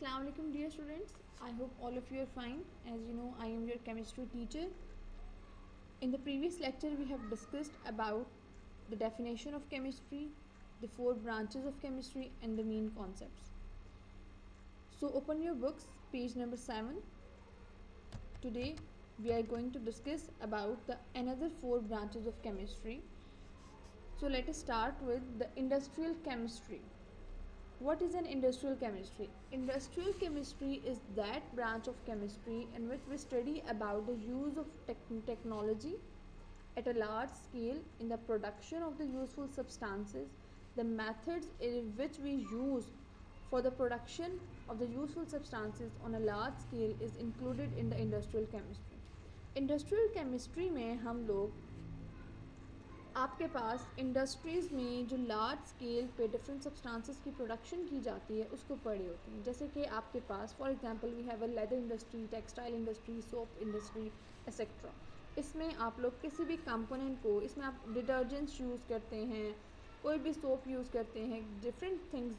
Assalamu alaikum dear students. I hope all of you are fine. As you know, I am your chemistry teacher. In the previous lecture we have discussed about the definition of chemistry, the four branches of chemistry and the main concepts. So open your books, page number 7. Today we are going to discuss about the another four branches of chemistry. So let us start with the industrial chemistry. What is an industrial chemistry? Industrial chemistry is that branch of chemistry in which we study about the use of technology at a large scale in the production of the useful substances. The methods in which we use for the production of the useful substances on a large scale is included in the industrial chemistry. Industrial chemistry में हम लोग आपके पास industries में जो large scale पे different substances की production की जाती है उसको पढ़े होते हैं. जैसे कि आपके पास for example we have a leather industry, textile industry, soap industry etcetera. इसमें आप लोग किसी भी कंपोनेंट को, इसमें आप डिटर्जेंट्स यूज़ करते हैं, कोई भी सोप यूज़ करते हैं, डिफरेंट थिंग्स,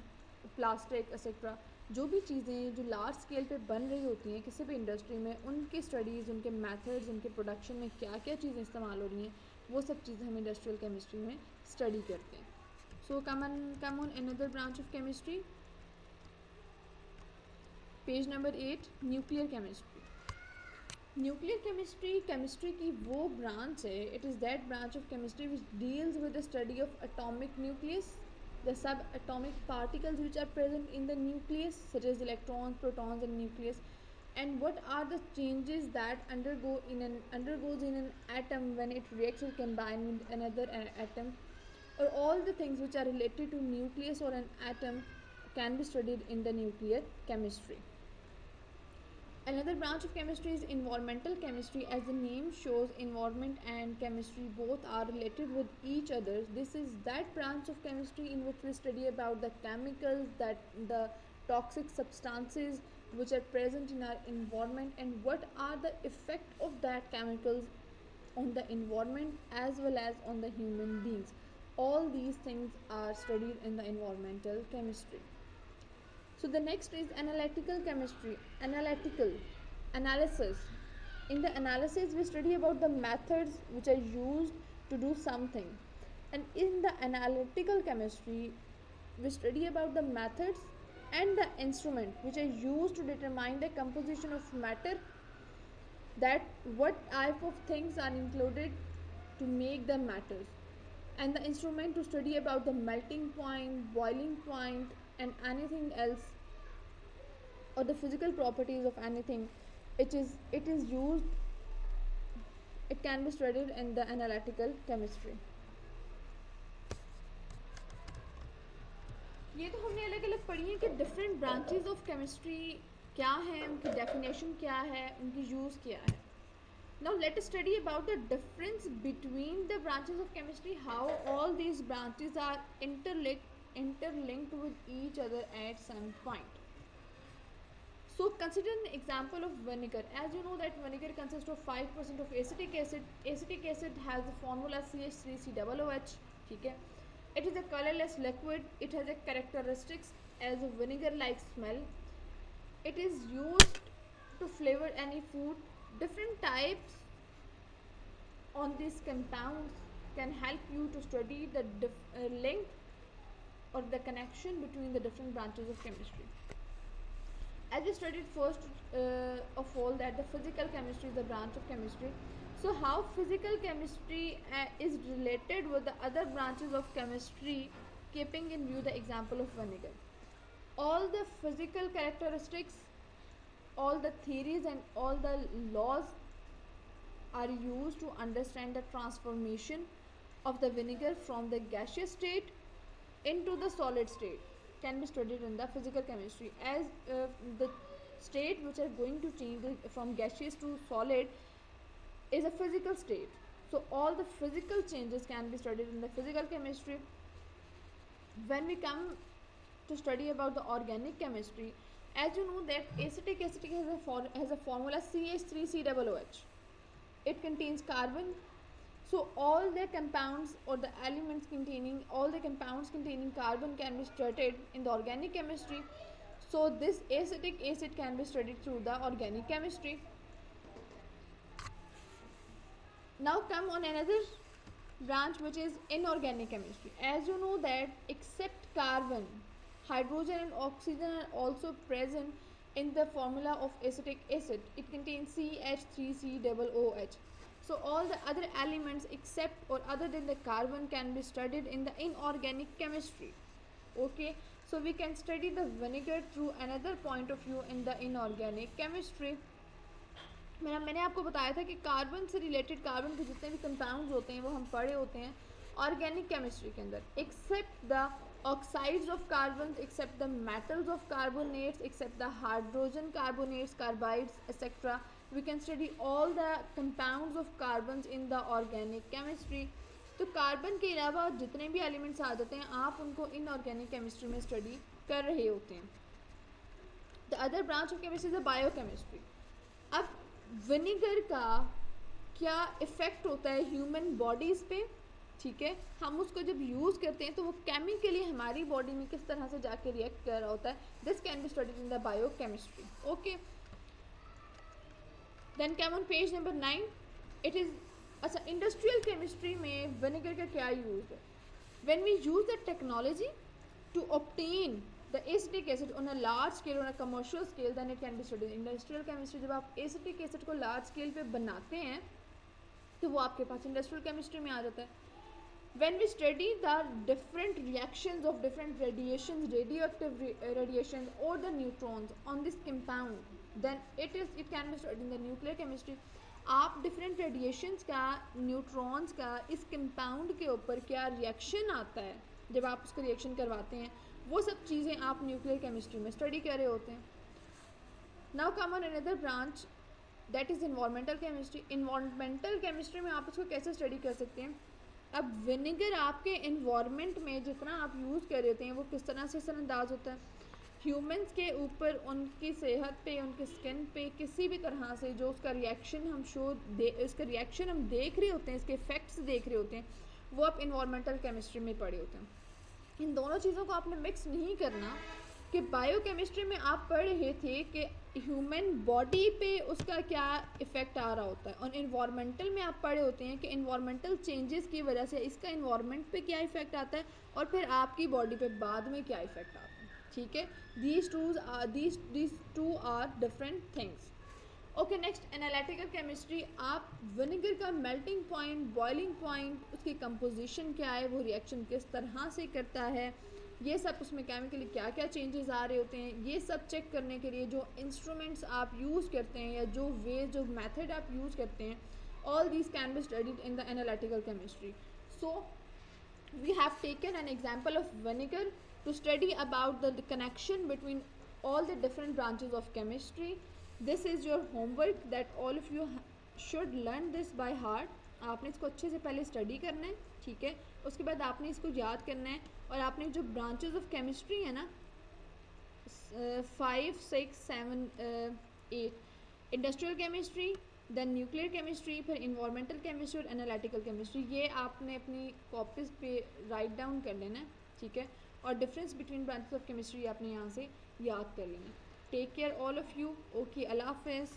प्लास्टिक एक्सेट्रा, जो भी चीज़ें जो लार्ज स्केल पे बन रही होती हैं किसी भी इंडस्ट्री में, उनकी स्टडीज़, उनके मेथड्स, उनके प्रोडक्शन में क्या क्या चीज़ें इस्तेमाल हो रही हैं, वो सब चीज़ें हम इंडस्ट्रियल केमिस्ट्री में स्टडी करते हैं. So come on another branch of chemistry, page number 8, nuclear chemistry. Nuclear chemistry chemistry की वो ब्रांच है, it is that branch of chemistry which deals with the study of atomic nucleus, the subatomic particles which are present in the nucleus such as electrons, protons and nucleus, and what are the changes that undergoes in an atom when it reacts or combine with another atom, or all the things which are related to nucleus or an atom can be studied in the nuclear chemistry. Another branch of chemistry is environmental chemistry. As the name shows, environment and chemistry both are related with each other. This is that branch of chemistry in which we study about the chemicals, that the toxic substances which are present in our environment, and what are the effect of that chemicals on the environment as well as on the human beings. All these things are studied in the environmental chemistry. So the next is analytical chemistry. Analytical analysis. In the analysis we study about the methods which are used to do something, and in the analytical chemistry we study about the methods and the instrument which are used to determine the composition of matter, that what type of things are included to make the matters, and the instrument to study about the melting point, boiling point and anything else, or the physical properties of anything. It is used, it can be studied in the analytical chemistry. ये तो हमने अलग अलग पढ़ी है कि different branches of chemistry क्या है, उनकी डेफिनेशन क्या है, उनकी यूज़ क्या है. Now let us study about the difference between the branches of chemistry, how all these branches are interlinked with each other at some point. So consider an example of vinegar. As you know that vinegar consists of 5% of acetic acid. Acetic acid has the formula CH3COOH. ठीक है. It is a colorless liquid. It has a characteristics as a vinegar-like smell. It is used to flavor any food. Different types on these compounds can help you to study the link or the connection between the different branches of chemistry. As we studied first of all that the physical chemistry is the branch of chemistry. So how physical chemistry is related with the other branches of chemistry, keeping in view the example of vinegar. All the physical characteristics, all the theories and all the laws are used to understand the transformation of the vinegar from the gaseous state into the solid state can be studied in the physical chemistry. As the state which are going to change from gaseous to solid is a physical state. So all the physical changes can be studied in the physical chemistry. When we come to study about the organic chemistry, as you know that acetic acid has a formula CH3COOH. It contains carbon. So all the compounds or the elements containing all the compounds containing carbon can be studied in the organic chemistry. So this acetic acid can be studied through the organic chemistry. Now come on another branch, which is inorganic chemistry. As you know that except carbon, hydrogen and oxygen are also present in the formula of acetic acid. It contains CH3COOH. So all the other elements except or other than the carbon can be studied in the inorganic chemistry. Okay, so we can study the vinegar through another point of view in the inorganic chemistry. मैंने आपको बताया था कि carbon से related carbon के जितने भी compounds होते हैं वो हम पढ़े होते हैं ऑर्गेनिक केमिस्ट्री के अंदर, except the oxides of carbon, except the metals of carbonates, except the hydrogen carbonates, carbides etcetera. We can study all the compounds of carbon in the organic chemistry. तो कार्बन के अलावा जितने भी elements आ जाते हैं आप उनको इनऑर्गेनिक केमिस्ट्री में स्टडी कर रहे होते हैं. The other branch of chemistry is the biochemistry. अब विनेगर का क्या इफ़ेक्ट होता है ह्यूमन बॉडीज़ पे, ठीक है, हम उसको जब यूज़ करते हैं तो वो केमिकली हमारी बॉडी में किस तरह से जाके रिएक्ट कर रहा होता है. This can be studied in the biochemistry. Okay, then come on page number 9. It is अच्छा, इंडस्ट्रियल केमिस्ट्री में विनेगर का क्या यूज़ है. When we use the technology to obtain the acetic acid on a large scale, on a commercial scale, then it can be studied. Industrial chemistry, जब आप acetic acid को large scale पे बनाते हैं तो वो आपके पास industrial chemistry में आ जाता है. When we study the different reactions of different radiations, radioactive radiations or the neutrons on this compound, then it can be studied in the nuclear chemistry. आप different radiations का, neutrons का इस compound के ऊपर क्या reaction आता है जब आप उसको reaction करवाते हैं, वो सब चीज़ें आप न्यूक्लियर केमिस्ट्री में स्टडी कर रहे होते हैं. Now come on another branch that is environmental chemistry. Environmental chemistry में आप इसको कैसे स्टडी कर सकते हैं. अब विनेगर आपके इन्वायरमेंट में जितना आप यूज़ कर रहे होते हैं वो किस तरह से असरअंदाज होता है ह्यूमंस के ऊपर, उनकी सेहत पे, उनके स्किन पे, किसी भी तरह से जो उसका रिएक्शन उसका रिएक्शन हम देख रहे होते हैं, इसके इफ़ेक्ट्स देख रहे होते हैं, वो आप इन्वायरमेंटल केमिस्ट्री में पढ़े होते हैं. इन दोनों चीज़ों को आपने मिक्स नहीं करना कि बायोकेमिस्ट्री में आप पढ़ रहे थे कि ह्यूमन बॉडी पे उसका क्या इफ़ेक्ट आ रहा होता है, और इन्वायरमेंटल में आप पढ़े होते हैं कि इन्वायरमेंटल चेंजेस की वजह से इसका इन्वायरमेंट पे क्या इफ़ेक्ट आता है और फिर आपकी बॉडी पे बाद में क्या इफ़ेक्ट आता है. ठीक है, these two are different things. Okay, next analytical chemistry. आप विनेगर का मेल्टिंग पॉइंट, बॉइलिंग पॉइंट, उसकी कंपोजिशन क्या है, वो रिएक्शन किस तरह से करता है, ये सब उसमें केमिकली क्या क्या चेंजेस आ रहे होते हैं, ये सब चेक करने के लिए जो इंस्ट्रूमेंट्स आप यूज़ करते हैं या जो मेथड आप यूज़ करते हैं, all these can be studied in the analytical chemistry. So we have taken an example of vinegar to study about the connection between all the different branches of chemistry. This is your homework that all of you should learn this by heart. आपने इसको अच्छे से पहले study करना है, ठीक है, उसके बाद आपने इसको याद करना है, और आपने जो ब्रांचेस ऑफ केमिस्ट्री है ना 5, 6, 7, 8, industrial chemistry, then nuclear chemistry, फिर इन्वायरमेंटल केमिस्ट्री और एनालिटिकल केमिस्ट्री, ये आपने अपनी कॉपीज़ पे राइट डाउन कर लेना है, ठीक है, और difference between branches of chemistry आपने यहाँ से याद कर लेना. Take care all of you. Okay, अल्लाह हाफिज़.